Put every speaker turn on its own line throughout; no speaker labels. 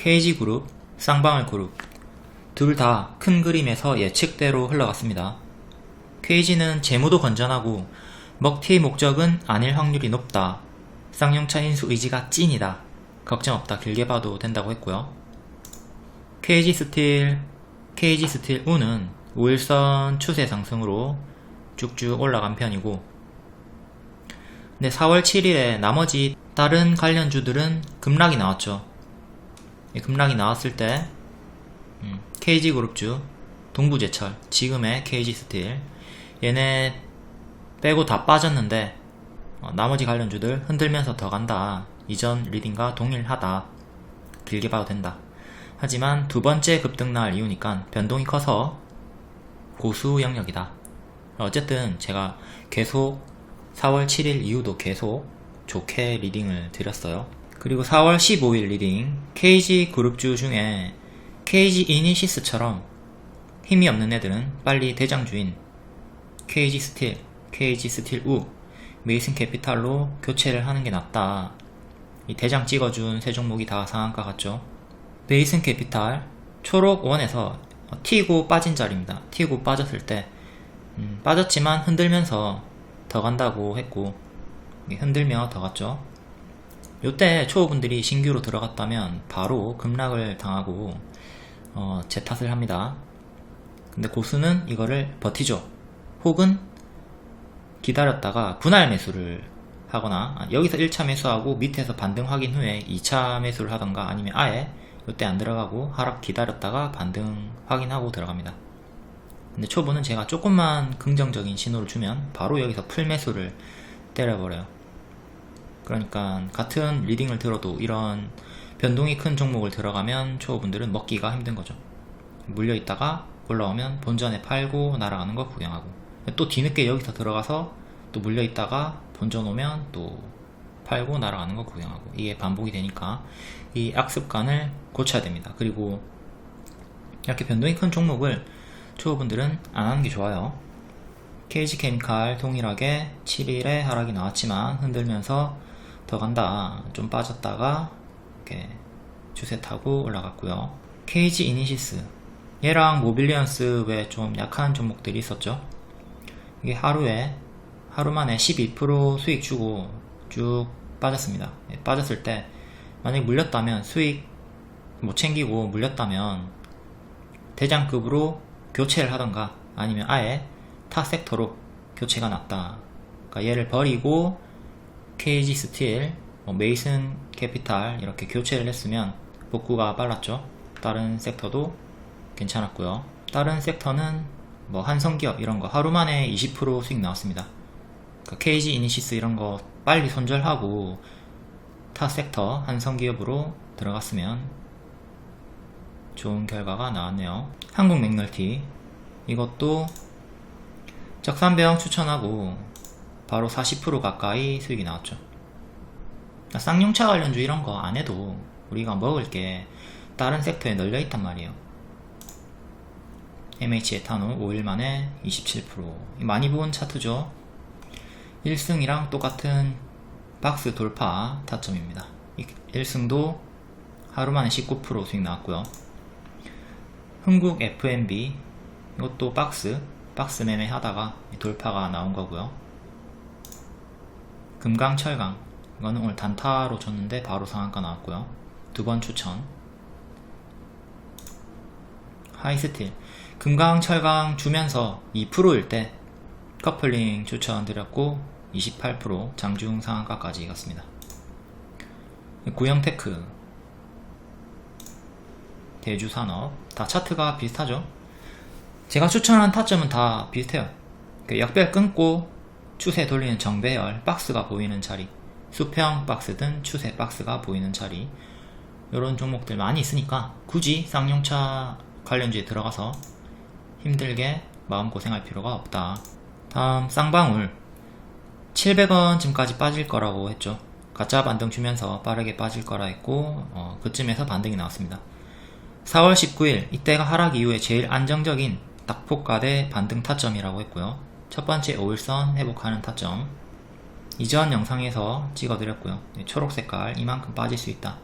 KG그룹, 쌍방울그룹 둘 다 큰 그림에서 예측대로 흘러갔습니다. KG는 재무도 건전하고 먹튀의 목적은 아닐 확률이 높다. 쌍용차 인수 의지가 찐이다. 걱정 없다. 길게 봐도 된다고 했고요. KG스틸 U는 5일선 추세 상승으로 쭉쭉 올라간 편이고, 근데 4월 7일에 나머지 다른 관련주들은 급락이 나왔죠. 급락이 나왔을 때 KG그룹주, 동부제철, 지금의 KG스틸 얘네 빼고 다 빠졌는데 나머지 관련주들 흔들면서 더 간다. 이전 리딩과 동일하다. 길게 봐도 된다. 하지만 두 번째 급등날 이후니까 변동이 커서 고수 영역이다. 어쨌든 제가 계속 4월 7일 이후도 계속 좋게 리딩을 드렸어요. 그리고 4월 15일 리딩, KG그룹주 중에 KG이니시스처럼 힘이 없는 애들은 빨리 대장주인 KG스틸, KG스틸우, 메이슨캐피탈로 교체를 하는 게 낫다. 이 대장 찍어준 세 종목이 다 상한가 같죠. 메이슨캐피탈 초록 원에서 튀고 빠진 자리입니다. 튀고 빠졌을 때 빠졌지만 흔들면서 더 간다고 했고, 흔들며 더 갔죠. 요때 초보분들이 신규로 들어갔다면 바로 급락을 당하고 제 탓을 합니다. 근데 고수는 이거를 버티죠. 혹은 기다렸다가 분할 매수를 하거나 여기서 1차 매수하고 밑에서 반등 확인 후에 2차 매수를 하던가, 아니면 아예 요때 안 들어가고 하락 기다렸다가 반등 확인하고 들어갑니다. 근데 초보는 제가 조금만 긍정적인 신호를 주면 바로 여기서 풀 매수를 때려버려요. 그러니까 같은 리딩을 들어도 이런 변동이 큰 종목을 들어가면 초보분들은 먹기가 힘든 거죠. 물려있다가 올라오면 본전에 팔고 날아가는 거 구경하고, 또 뒤늦게 여기서 들어가서 또 물려있다가 본전 오면 또 팔고 날아가는 거 구경하고, 이게 반복이 되니까 이 악습관을 고쳐야 됩니다. 그리고 이렇게 변동이 큰 종목을 초보분들은 안 하는 게 좋아요. KG케미칼 동일하게 7일에 하락이 나왔지만 흔들면서 더 간다. 좀 빠졌다가 이렇게 추세 타고 올라갔고요. KG이니시스, 얘랑 모빌리언스 외에 좀 약한 종목들이 있었죠. 이게 하루 만에 12% 수익 주고 쭉 빠졌습니다. 빠졌을 때 만약에 물렸다면, 수익 못 챙기고 물렸다면 대장급으로 교체를 하던가, 아니면 아예 타 섹터로 교체가 낫다. 그러니까 얘를 버리고 KG스틸, 메이슨캐피탈 이렇게 교체를 했으면 복구가 빨랐죠. 다른 섹터도 괜찮았고요. 다른 섹터는 한성기업 이런거 하루 만에 20% 수익 나왔습니다. 그러니까 KG이니시스 이런거 빨리 손절하고 타 섹터 한성기업으로 들어갔으면 좋은 결과가 나왔네요. 한국맥널티, 이것도 적산배영 추천하고 바로 40% 가까이 수익이 나왔죠. 쌍용차 관련주 이런거 안해도 우리가 먹을게 다른 섹터에 널려있단 말이에요. MH에탄올 5일 만에 27%, 많이 본 차트죠. 1승이랑 똑같은 박스 돌파 타점입니다. 1승도 하루 만에 19% 수익 나왔고요. 흥국 F&B, 이것도 박스 매매 하다가 돌파가 나온 거고요. 금강철강, 이거는 오늘 단타로 줬는데 바로 상한가 나왔고요. 두 번 추천. 하이스틸, 금강철강 주면서 2%일 때 커플링 추천드렸고 28% 장중 상한가까지 갔습니다. 구형테크, 대주산업, 다 차트가 비슷하죠. 제가 추천한 타점은 다 비슷해요. 역별 끊고 추세 돌리는 정배열 박스가 보이는 자리, 수평 박스든 추세 박스가 보이는 자리, 이런 종목들 많이 있으니까 굳이 쌍용차 관련주에 들어가서 힘들게 마음고생할 필요가 없다. 다음 쌍방울, 700원쯤까지 빠질 거라고 했죠. 가짜 반등 주면서 빠르게 빠질 거라 했고 그쯤에서 반등이 나왔습니다. 4월 19일, 이때가 하락 이후에 제일 안정적인 낙폭과대 반등 타점이라고 했고요. 첫 번째 5일선 회복하는 타점, 이전 영상에서 찍어드렸고요. 초록 색깔 이만큼 빠질 수 있다.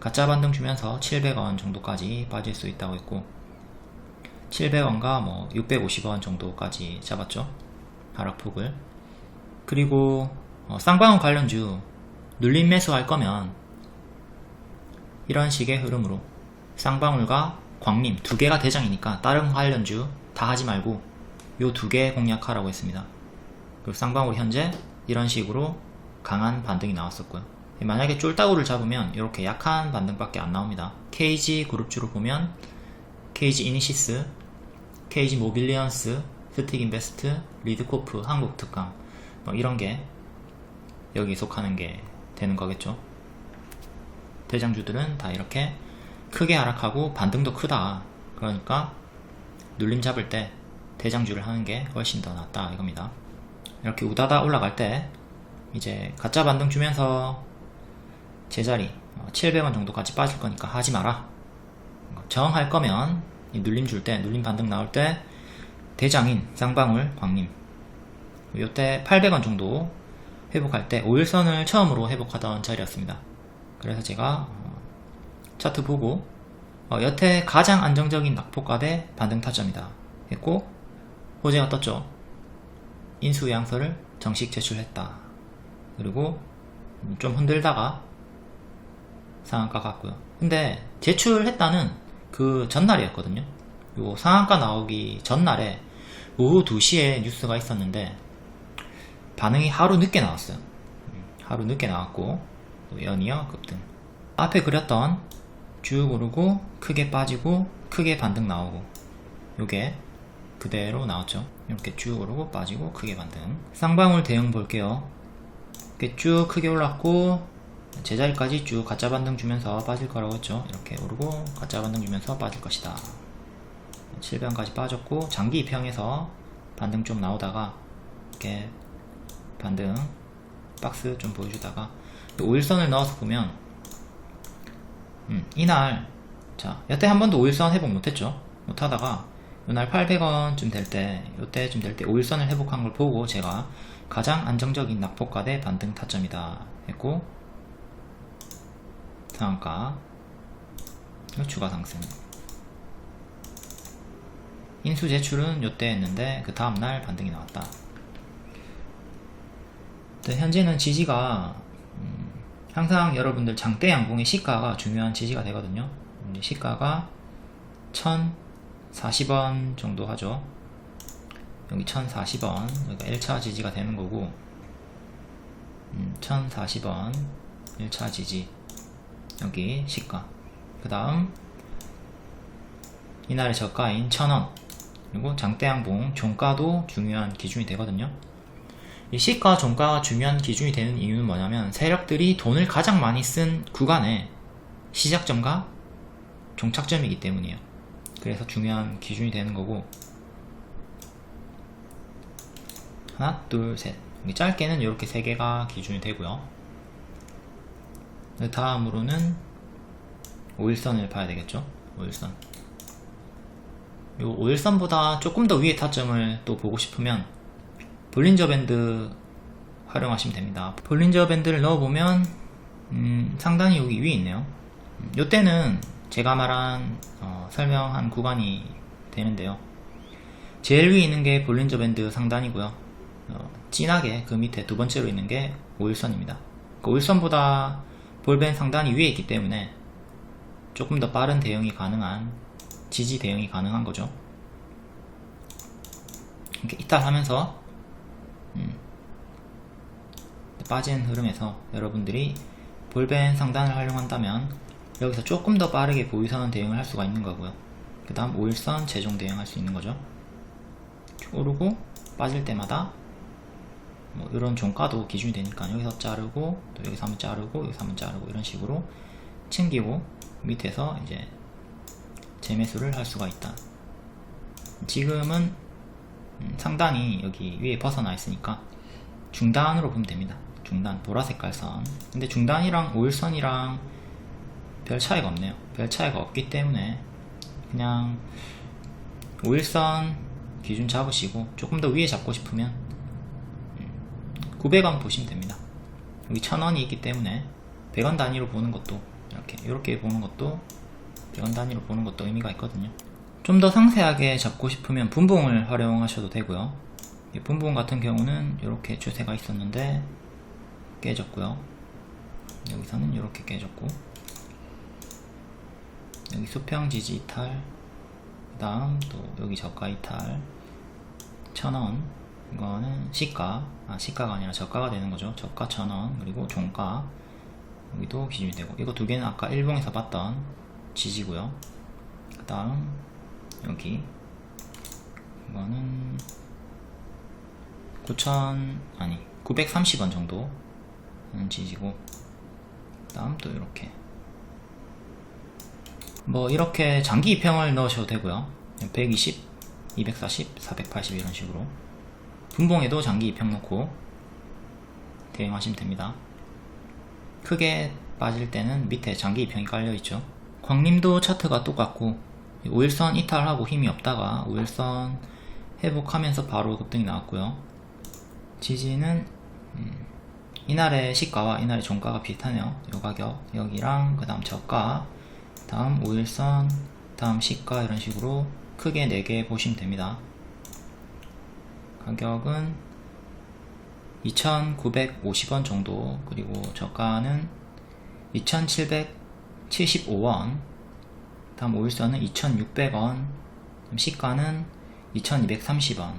가짜 반등 주면서 700원 정도까지 빠질 수 있다고 했고 700원과 뭐 650원 정도까지 잡았죠. 하락폭을. 그리고 쌍방울 관련주 눌림 매수할 거면 이런 식의 흐름으로 쌍방울과 광림 두 개가 대장이니까 다른 관련주 다 하지 말고 요 두 개 공략하라고 했습니다. 그리고 쌍방울 현재 이런 식으로 강한 반등이 나왔었고요. 만약에 쫄따구를 잡으면 이렇게 약한 반등밖에 안 나옵니다. KG 그룹주로 보면 KG 이니시스, KG 모빌리언스, 스틱인베스트, 리드코프, 한국특강 뭐 이런 게 여기 속하는 게 되는 거겠죠. 대장주들은 다 이렇게 크게 하락하고 반등도 크다. 그러니까 눌림 잡을 때 대장주를 하는 게 훨씬 더 낫다 이겁니다. 이렇게 우다다 올라갈 때 이제 가짜 반등 주면서 제자리 700원 정도까지 빠질 거니까 하지 마라. 정할 거면 눌림 줄 때, 눌림 반등 나올 때 대장인 쌍방울, 광림 요때 800원 정도 회복할 때 5일선을 처음으로 회복하던 자리였습니다. 그래서 제가 차트 보고 여태 가장 안정적인 낙폭과대 반등 타점이다 했고 호재가 떴죠. 인수양서를 정식 제출했다. 그리고 좀 흔들다가 상한가 갔고요. 근데 제출했다는 그 전날이었거든요. 요 상한가 나오기 전날에 오후 2시에 뉴스가 있었는데 반응이 하루 늦게 나왔어요. 하루 늦게 나왔고 또 연이어 급등. 앞에 그렸던 쭉 오르고 크게 빠지고 크게 반등 나오고 요게 그대로 나왔죠. 이렇게 쭉 오르고 빠지고 크게 반등. 쌍방울 대응 볼게요. 이렇게 쭉 크게 올랐고 제자리까지 쭉 가짜 반등 주면서 빠질 거라고 했죠. 이렇게 오르고 가짜 반등 주면서 빠질 것이다. 700원까지 빠졌고 장기 입형에서 반등 좀 나오다가 이렇게 반등 박스 좀 보여주다가 5일선을 넣어서 보면 이날 자 여태 한 번도 5일선 회복 못했죠. 못하다가 이날 800원쯤 될 때 요때쯤 될 때 5일선을 회복한 걸 보고 제가 가장 안정적인 낙폭과대 반등 타점이다 했고 상한가 추가 상승. 인수 제출은 요때 했는데 그 다음날 반등이 나왔다. 현재는 지지가 항상 여러분들 장대 양봉의 시가가 중요한 지지가 되거든요. 시가가 1040원 정도 하죠. 여기 1040원 여기가 1차 지지가 되는 거고 1040원 1차 지지 여기 시가. 그 다음 이날의 저가인 1000원 그리고 장대양봉 종가도 중요한 기준이 되거든요. 이 시가 종가가 중요한 기준이 되는 이유는 뭐냐면 세력들이 돈을 가장 많이 쓴 구간에 시작점과 종착점이기 때문이에요. 그래서 중요한 기준이 되는 거고 하나 둘 셋 짧게는 이렇게 3개가 기준이 되고요. 그 다음으로는 5일선을 봐야 되겠죠. 5일선 요 5일선보다 조금 더 위에 타점을 또 보고 싶으면 볼린저 밴드 활용하시면 됩니다. 볼린저 밴드를 넣어보면 상단이 여기 위에 있네요. 요때는 제가 말한 설명한 구간이 되는데요. 제일 위에 있는 게 볼린저 밴드 상단이고요. 진하게 그 밑에 두 번째로 있는 게 5일선입니다. 그 5일선보다 볼밴 상단이 위에 있기 때문에 조금 더 빠른 대응이 가능한 지지 대응이 가능한 거죠. 이렇게 이탈하면서 빠진 흐름에서 여러분들이 볼밴 상단을 활용한다면 여기서 조금 더 빠르게 보유선 대응을 할 수가 있는 거고요. 그 다음 5일선 재종 대응할 수 있는 거죠. 오르고 빠질 때마다 뭐 이런 종가도 기준이 되니까 여기서 자르고 또 여기서 한번 자르고 여기서 한번 자르고 이런 식으로 챙기고 밑에서 이제 재매수를 할 수가 있다. 지금은 상단이 여기 위에 벗어나 있으니까 중단으로 보면 됩니다. 중단 보라색깔 선. 근데 중단이랑 5일선이랑 별 차이가 없네요. 별 차이가 없기 때문에 그냥 5일선 기준 잡으시고 조금 더 위에 잡고 싶으면 900원 보시면 됩니다. 여기 1000원이 있기 때문에 100원 단위로 보는 것도 이렇게 보는 것도, 100원 단위로 보는 것도 의미가 있거든요. 좀 더 상세하게 잡고 싶으면 분봉을 활용하셔도 되고요. 이 분봉 같은 경우는 이렇게 추세가 있었는데 깨졌고요. 여기서는 이렇게 깨졌고, 여기 수평 지지 이탈, 그 다음 또 여기 저가 이탈, 1000원, 이거는 시가, 시가가 아니라 저가가 되는 거죠. 저가 1000원, 그리고 종가, 여기도 기준이 되고, 이거 두 개는 아까 일봉에서 봤던 지지고요. 그 다음 여기 이거는 930원 정도 지지고, 그 다음 또 이렇게 이렇게 장기 입형을 넣으셔도 되고요. 120, 240, 480 이런 식으로 분봉에도 장기 입형 넣고 대응하시면 됩니다. 크게 빠질 때는 밑에 장기 입형이 깔려있죠. 광림도 차트가 똑같고 5일선 이탈하고 힘이 없다가 5일선 회복하면서 바로 급등이 나왔고요. 지지는 이날의 시가와 이날의 종가가 비슷하네요. 요 가격, 여기랑 그 다음 저가, 다음 5일선, 다음 시가, 이런 식으로 크게 4개 보시면 됩니다. 가격은 2,950원 정도, 그리고 저가는 2,775원, 다음 5일선은 2,600원, 시가는 2,230원,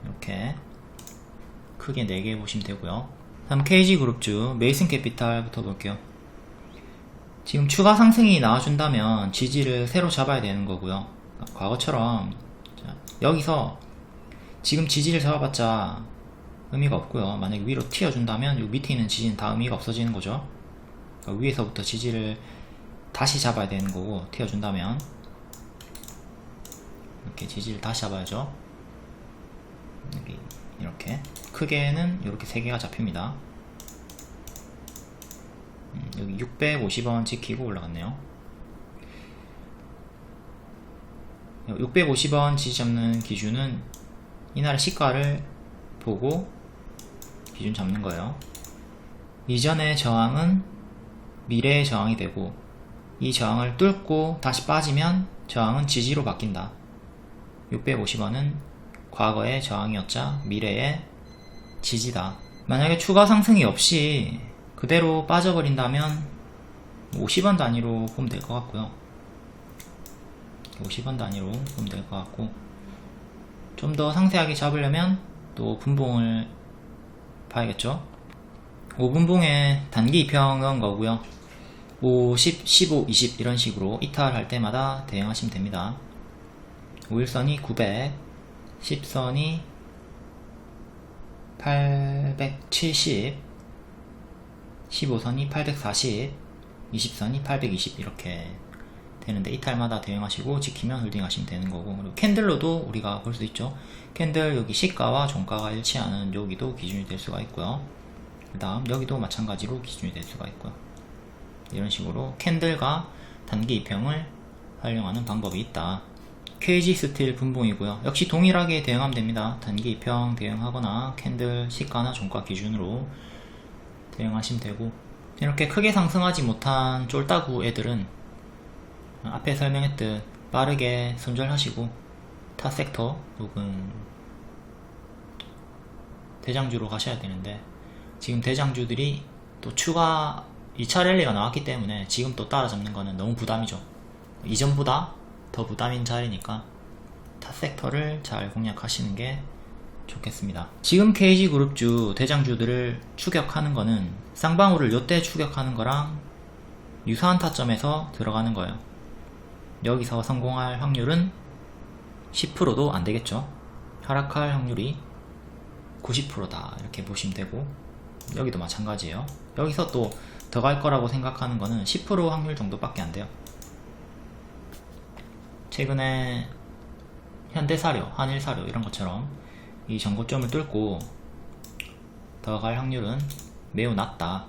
이렇게 크게 4개 보시면 되고요. 다음 KG그룹주 메이슨캐피탈부터 볼게요. 지금 추가 상승이 나와준다면 지지를 새로 잡아야 되는 거고요. 과거처럼 여기서 지금 지지를 잡아봤자 의미가 없고요. 만약에 위로 튀어준다면 이 밑에 있는 지지는 다 의미가 없어지는 거죠. 그러니까 위에서부터 지지를 다시 잡아야 되는 거고, 튀어준다면 이렇게 지지를 다시 잡아야죠. 여기 이렇게 크게는 이렇게 3개가 잡힙니다. 여기 650원 지키고 올라갔네요. 650원 지지 잡는 기준은 이날의 시가를 보고 기준 잡는 거예요. 이전의 저항은 미래의 저항이 되고, 이 저항을 뚫고 다시 빠지면 저항은 지지로 바뀐다. 650원은 과거의 저항이었자 미래의 지지다. 만약에 추가 상승이 없이 그대로 빠져버린다면 50원 단위로 보면 될 것 같고요. 50원 단위로 보면 될 것 같고, 좀 더 상세하게 잡으려면 또 분봉을 봐야겠죠. 5분봉에 단기 입형 넣은 거고요. 5, 10, 15, 20 이런 식으로 이탈할 때마다 대응하시면 됩니다. 5일선이 900, 10선이 870, 15선이 840, 20선이 820 이렇게 되는데, 이탈마다 대응하시고 지키면 홀딩 하시면 되는 거고, 그리고 캔들로도 우리가 볼 수 있죠. 캔들 여기 시가와 종가가 일치하는 여기도 기준이 될 수가 있고요. 그 다음 여기도 마찬가지로 기준이 될 수가 있고요. 이런 식으로 캔들과 단기 입형을 활용하는 방법이 있다. KG스틸 분봉이고요. 역시 동일하게 대응하면 됩니다. 단기 입형 대응하거나 캔들 시가나 종가 기준으로 대응하시면 되고, 이렇게 크게 상승하지 못한 쫄따구 애들은 앞에 설명했듯 빠르게 손절하시고 타 섹터 혹은 대장주로 가셔야 되는데, 지금 대장주들이 또 추가 2차 랠리가 나왔기 때문에 지금 또 따라잡는 거는 너무 부담이죠. 이전보다 더 부담인 자리니까 타 섹터를 잘 공략하시는 게 좋겠습니다. 지금 KG그룹주 대장주들을 추격하는 거는 쌍방울을 요때 추격하는 거랑 유사한 타점에서 들어가는 거예요. 여기서 성공할 확률은 10%도 안 되겠죠. 하락할 확률이 90%다 이렇게 보시면 되고, 여기도 마찬가지예요. 여기서 또 더 갈 거라고 생각하는 거는 10% 확률 정도밖에 안 돼요. 최근에 현대사료, 한일사료 이런 것처럼 이 전고점을 뚫고 더 갈 확률은 매우 낮다.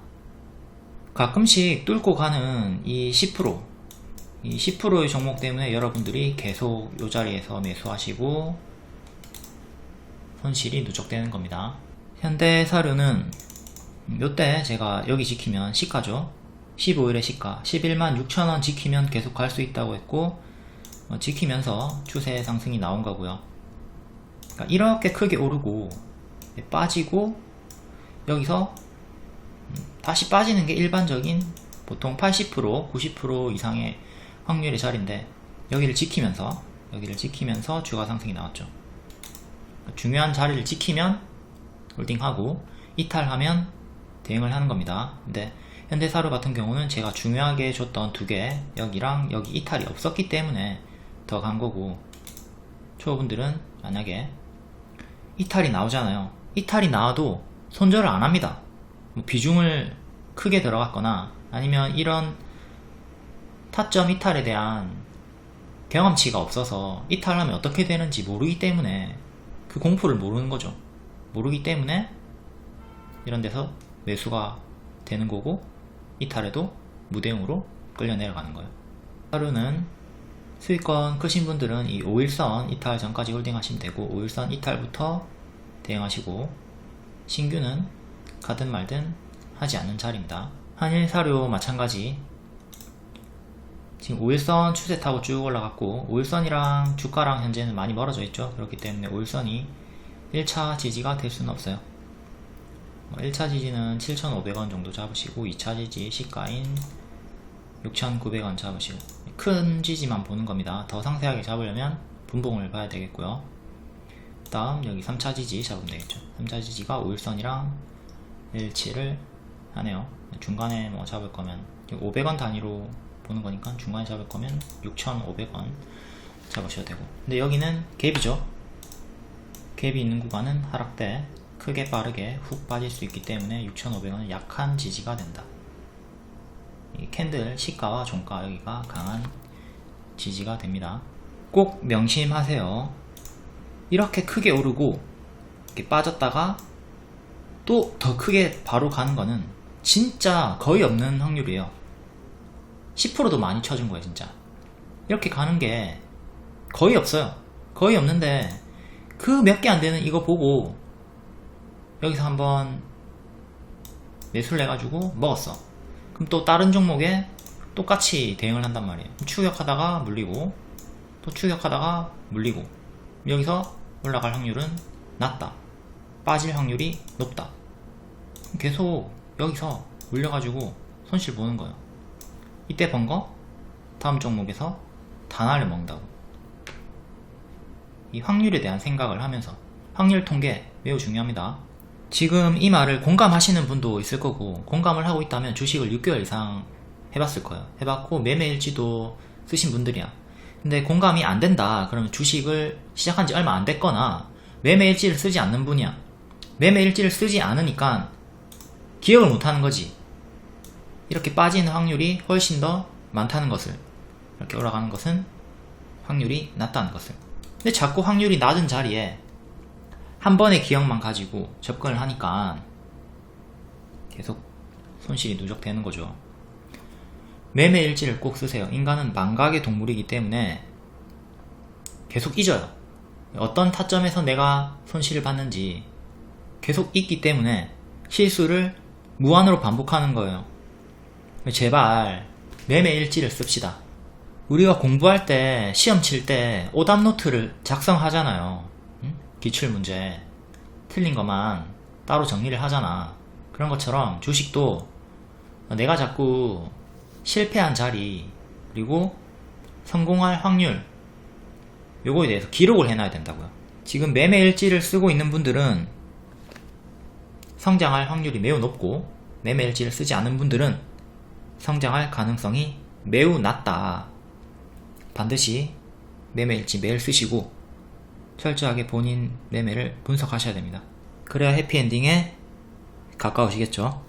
가끔씩 뚫고 가는 이 10%의 종목 때문에 여러분들이 계속 이 자리에서 매수하시고 손실이 누적되는 겁니다. 현대사료는 요때 제가 여기 지키면 시가죠. 15일의 시가 116,000원 지키면 계속 갈 수 있다고 했고, 지키면서 추세 상승이 나온 거고요. 그러니까 이렇게 크게 오르고 빠지고 여기서 다시 빠지는 게 일반적인 보통 80% 90% 이상의 확률의 자리인데, 여기를 지키면서 주가 상승이 나왔죠. 중요한 자리를 지키면 홀딩하고 이탈하면 대응을 하는 겁니다. 근데 현대사료 같은 경우는 제가 중요하게 줬던 두 개, 여기랑 여기 이탈이 없었기 때문에 더 간 거고, 초보분들은 만약에 이탈이 나오잖아요. 이탈이 나와도 손절을 안 합니다. 뭐 비중을 크게 들어갔거나 아니면 이런 타점 이탈에 대한 경험치가 없어서 이탈하면 어떻게 되는지 모르기 때문에, 그 공포를 모르는 거죠. 모르기 때문에 이런 데서 매수가 되는 거고, 이탈해도 무대응으로 끌려 내려가는 거예요. 하루는 수익권 크신 분들은 이 5일선 이탈 전까지 홀딩 하시면 되고, 5일선 이탈부터 대응하시고, 신규는 가든 말든 하지 않는 자리입니다. 한일사료 마찬가지. 지금 5일선 추세 타고 쭉 올라갔고, 5일선이랑 주가랑 현재는 많이 멀어져 있죠. 그렇기 때문에 5일선이 1차 지지가 될 수는 없어요. 1차 지지는 7,500원 정도 잡으시고, 2차 지지 시가인 6,900원 잡으시고, 큰 지지만 보는 겁니다. 더 상세하게 잡으려면 분봉을 봐야 되겠고요. 다음 여기 3차 지지 잡으면 되겠죠. 3차 지지가 5일선이랑 1,7을 하네요. 중간에 뭐 잡을 거면 500원 단위로 보는 거니까 중간에 잡을 거면 6,500원 잡으셔도 되고, 근데 여기는 갭이죠. 갭이 있는 구간은 하락대 크게 빠르게 훅 빠질 수 있기 때문에 6,500원은 약한 지지가 된다. 이 캔들 시가와 종가 여기가 강한 지지가 됩니다. 꼭 명심하세요. 이렇게 크게 오르고 이렇게 빠졌다가 또 더 크게 바로 가는 거는 진짜 거의 없는 확률이에요. 10%도 많이 쳐준 거예요. 진짜 이렇게 가는 게 거의 없어요. 거의 없는데 그 몇 개 안 되는 이거 보고 여기서 한번 매수를 해가지고 먹었어. 그럼 또 다른 종목에 똑같이 대응을 한단 말이에요. 추격하다가 물리고 또 추격하다가 물리고, 여기서 올라갈 확률은 낮다, 빠질 확률이 높다. 계속 여기서 물려가지고 손실 보는 거예요. 이때 번 거 다음 종목에서 다 날려먹는다고. 이 확률에 대한 생각을 하면서, 확률 통계 매우 중요합니다. 지금 이 말을 공감하시는 분도 있을 거고, 공감을 하고 있다면 주식을 6개월 이상 해봤을 거예요. 해봤고 매매일지도 쓰신 분들이야. 근데 공감이 안 된다 그러면 주식을 시작한 지 얼마 안 됐거나 매매일지를 쓰지 않는 분이야. 매매일지를 쓰지 않으니까 기억을 못하는 거지. 이렇게 빠지는 확률이 훨씬 더 많다는 것을, 이렇게 올라가는 것은 확률이 낮다는 것을. 근데 자꾸 확률이 낮은 자리에 한 번의 기억만 가지고 접근을 하니까 계속 손실이 누적되는 거죠. 매매일지를 꼭 쓰세요. 인간은 망각의 동물이기 때문에 계속 잊어요. 어떤 타점에서 내가 손실을 봤는지 계속 잊기 때문에 실수를 무한으로 반복하는 거예요. 제발 매매일지를 씁시다. 우리가 공부할 때 시험 칠 때 오답노트를 작성하잖아요. 기출문제 틀린 것만 따로 정리를 하잖아. 그런 것처럼 주식도 내가 자꾸 실패한 자리 그리고 성공할 확률, 요거에 대해서 기록을 해놔야 된다고요. 지금 매매일지를 쓰고 있는 분들은 성장할 확률이 매우 높고, 매매일지를 쓰지 않은 분들은 성장할 가능성이 매우 낮다. 반드시 매매일지 매일 쓰시고 철저하게 본인 매매를 분석하셔야 됩니다. 그래야 해피엔딩에 가까우시겠죠.